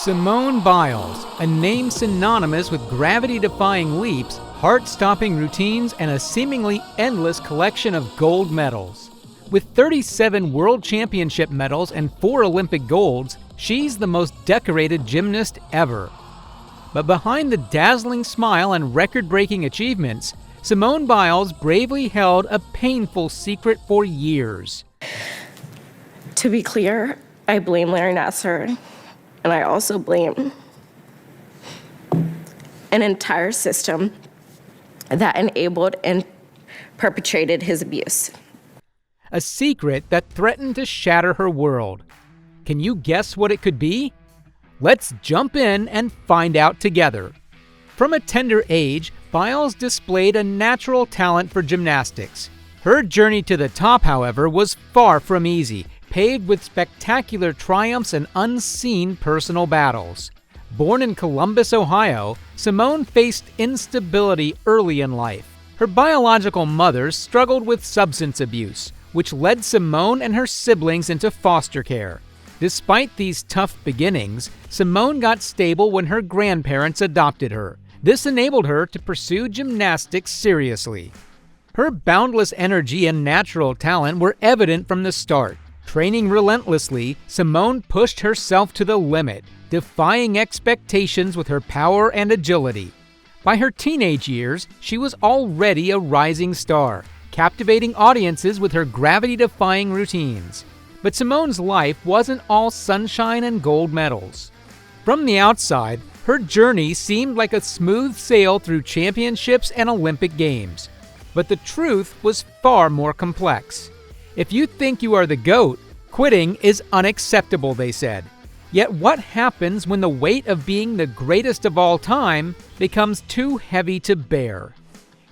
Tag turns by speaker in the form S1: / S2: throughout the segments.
S1: Simone Biles, a name synonymous with gravity-defying leaps, heart-stopping routines, and a seemingly endless collection of gold medals. With 37 World Championship medals and 4 Olympic golds, she's the most decorated gymnast ever. But behind the dazzling smile and record-breaking achievements, Simone Biles bravely held a painful secret for years.
S2: To be clear, I blame Larry Nassar, and I also blame an entire system that enabled and perpetrated his abuse.
S1: A secret that threatened to shatter her world. Can you guess what it could be? Let's jump in and find out together. From a tender age, Biles displayed a natural talent for gymnastics. Her journey to the top, however, was far from easy, paved with spectacular triumphs and unseen personal battles. Born in Columbus, Ohio, Simone faced instability early in life. Her biological mother struggled with substance abuse, which led Simone and her siblings into foster care. Despite these tough beginnings, Simone got stable when her grandparents adopted her. This enabled her to pursue gymnastics seriously. Her boundless energy and natural talent were evident from the start. Training relentlessly, Simone pushed herself to the limit, defying expectations with her power and agility. By her teenage years, she was already a rising star, captivating audiences with her gravity-defying routines. But Simone's life wasn't all sunshine and gold medals. From the outside, her journey seemed like a smooth sail through championships and Olympic Games. But the truth was far more complex. If you think you are the GOAT, quitting is unacceptable, they said. Yet what happens when the weight of being the greatest of all time becomes too heavy to bear?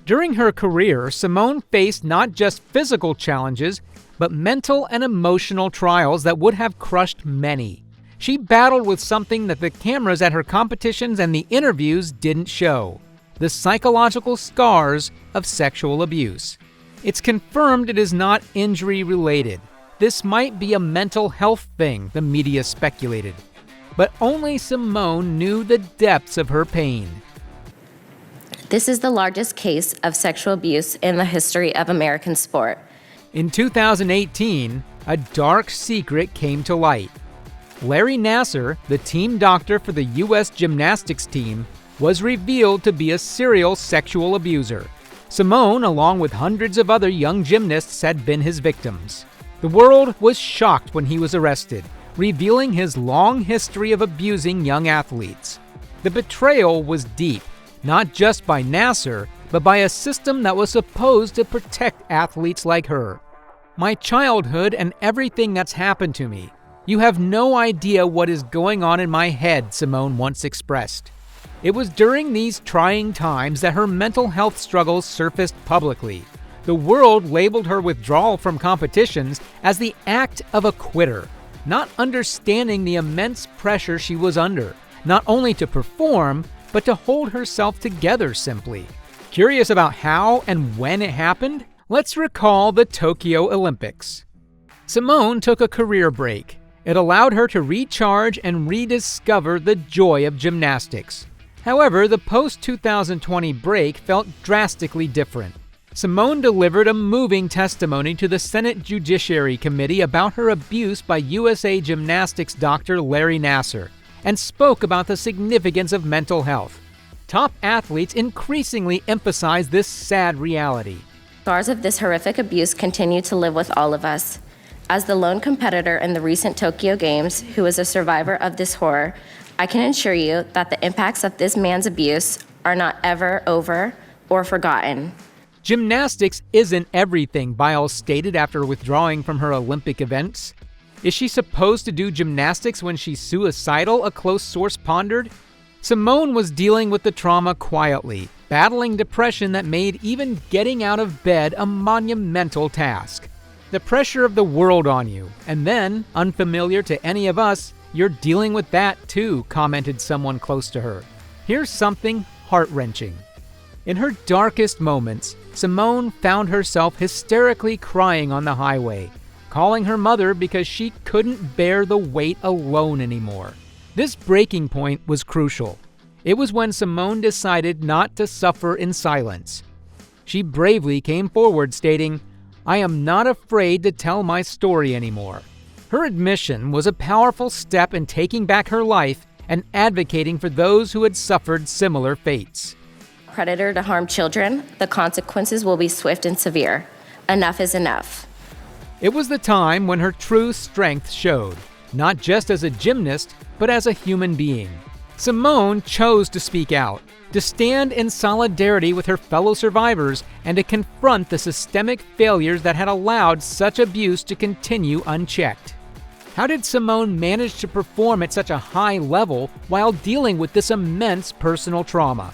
S1: During her career, Simone faced not just physical challenges, but mental and emotional trials that would have crushed many. She battled with something that the cameras at her competitions and the interviews didn't show: the psychological scars of sexual abuse. It's confirmed it is not injury-related. This might be a mental health thing, the media speculated. But only Simone knew the depths of her pain.
S2: This is the largest case of sexual abuse in the history of American sport.
S1: In 2018, a dark secret came to light. Larry Nassar, the team doctor for the U.S. gymnastics team, was revealed to be a serial sexual abuser. Simone, along with hundreds of other young gymnasts, had been his victims. The world was shocked when he was arrested, revealing his long history of abusing young athletes. The betrayal was deep, not just by Nassar, but by a system that was supposed to protect athletes like her. "My childhood and everything that's happened to me. You have no idea what is going on in my head," Simone once expressed. It was during these trying times that her mental health struggles surfaced publicly. The world labeled her withdrawal from competitions as the act of a quitter, not understanding the immense pressure she was under, not only to perform, but to hold herself together simply. Curious about how and when it happened? Let's recall the Tokyo Olympics. Simone took a career break. It allowed her to recharge and rediscover the joy of gymnastics. However, the post-2020 break felt drastically different. Simone delivered a moving testimony to the Senate Judiciary Committee about her abuse by USA Gymnastics doctor Larry Nassar, and spoke about the significance of mental health. Top athletes increasingly emphasize this sad reality.
S2: Scars of this horrific abuse continue to live with all of us. As the lone competitor in the recent Tokyo Games who is a survivor of this horror, I can assure you that the impacts of this man's abuse are not ever over or forgotten.
S1: Gymnastics isn't everything, Biles stated after withdrawing from her Olympic events. Is she supposed to do gymnastics when she's suicidal, a close source pondered? Simone was dealing with the trauma quietly, battling depression that made even getting out of bed a monumental task. The pressure of the world on you, and then, unfamiliar to any of us, you're dealing with that too, commented someone close to her. Here's something heart-wrenching. In her darkest moments, Simone found herself hysterically crying on the highway, calling her mother because she couldn't bear the weight alone anymore. This breaking point was crucial. It was when Simone decided not to suffer in silence. She bravely came forward stating, "I am not afraid to tell my story anymore." Her admission was a powerful step in taking back her life and advocating for those who had suffered similar fates.
S2: Predator to harm children, the consequences will be swift and severe. Enough is enough.
S1: It was the time when her true strength showed, not just as a gymnast, but as a human being. Simone chose to speak out, to stand in solidarity with her fellow survivors, and to confront the systemic failures that had allowed such abuse to continue unchecked. How did Simone manage to perform at such a high level while dealing with this immense personal trauma?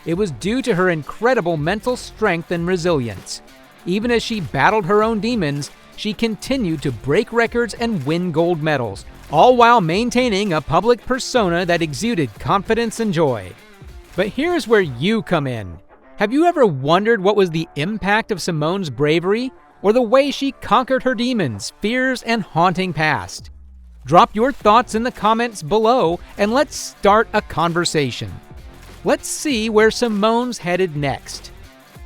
S1: It was due to her incredible mental strength and resilience. Even as she battled her own demons, she continued to break records and win gold medals, all while maintaining a public persona that exuded confidence and joy. But here's where you come in. Have you ever wondered what was the impact of Simone's bravery, or the way she conquered her demons, fears, and haunting past? Drop your thoughts in the comments below, and let's start a conversation. Let's see where Simone's headed next.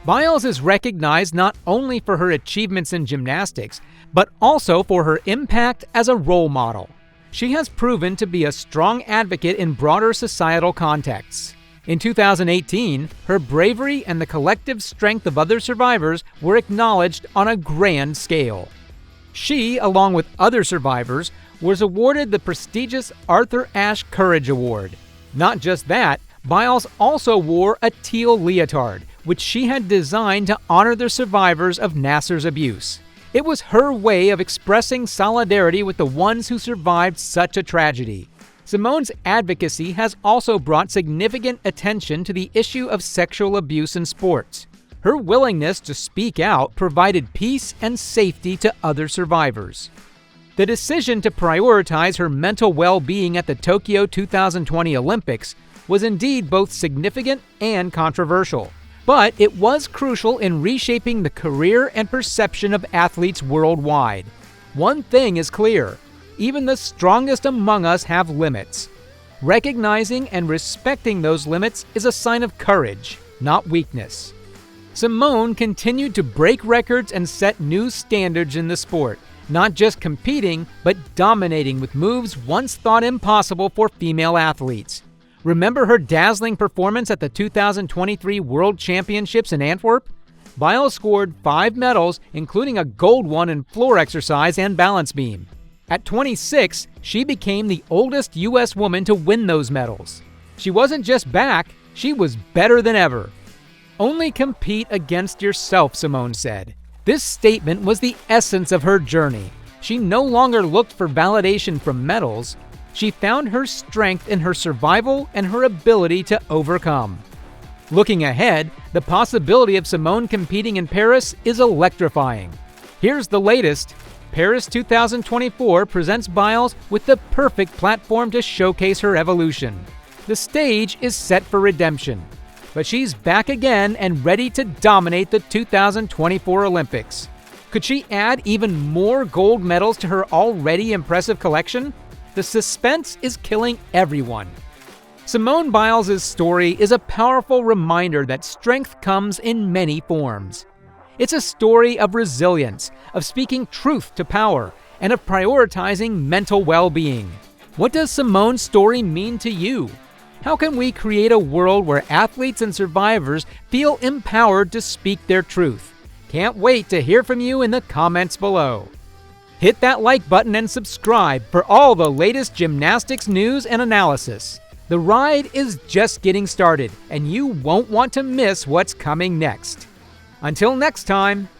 S1: Biles is recognized not only for her achievements in gymnastics, but also for her impact as a role model. She has proven to be a strong advocate in broader societal contexts. In 2018, her bravery and the collective strength of other survivors were acknowledged on a grand scale. She, along with other survivors, was awarded the prestigious Arthur Ashe Courage Award. Not just that, Biles also wore a teal leotard, which she had designed to honor the survivors of Nassar's abuse. It was her way of expressing solidarity with the ones who survived such a tragedy. Simone's advocacy has also brought significant attention to the issue of sexual abuse in sports. Her willingness to speak out provided peace and safety to other survivors. The decision to prioritize her mental well-being at the Tokyo 2020 Olympics was indeed both significant and controversial. But it was crucial in reshaping the career and perception of athletes worldwide. One thing is clear: even the strongest among us have limits. Recognizing and respecting those limits is a sign of courage, not weakness. Simone continued to break records and set new standards in the sport, not just competing, but dominating with moves once thought impossible for female athletes. Remember her dazzling performance at the 2023 World Championships in Antwerp? Biles scored 5 medals, including a gold one in floor exercise and balance beam. At 26, she became the oldest U.S. woman to win those medals. She wasn't just back, she was better than ever. Only compete against yourself, Simone said. This statement was the essence of her journey. She no longer looked for validation from medals. She found her strength in her survival and her ability to overcome. Looking ahead, the possibility of Simone competing in Paris is electrifying. Here's the latest. Paris 2024 presents Biles with the perfect platform to showcase her evolution. The stage is set for redemption, but she's back again and ready to dominate the 2024 Olympics. Could she add even more gold medals to her already impressive collection? The suspense is killing everyone. Simone Biles' story is a powerful reminder that strength comes in many forms. It's a story of resilience, of speaking truth to power, and of prioritizing mental well-being. What does Simone's story mean to you? How can we create a world where athletes and survivors feel empowered to speak their truth? Can't wait to hear from you in the comments below. Hit that like button and subscribe for all the latest gymnastics news and analysis. The ride is just getting started, and you won't want to miss what's coming next. Until next time,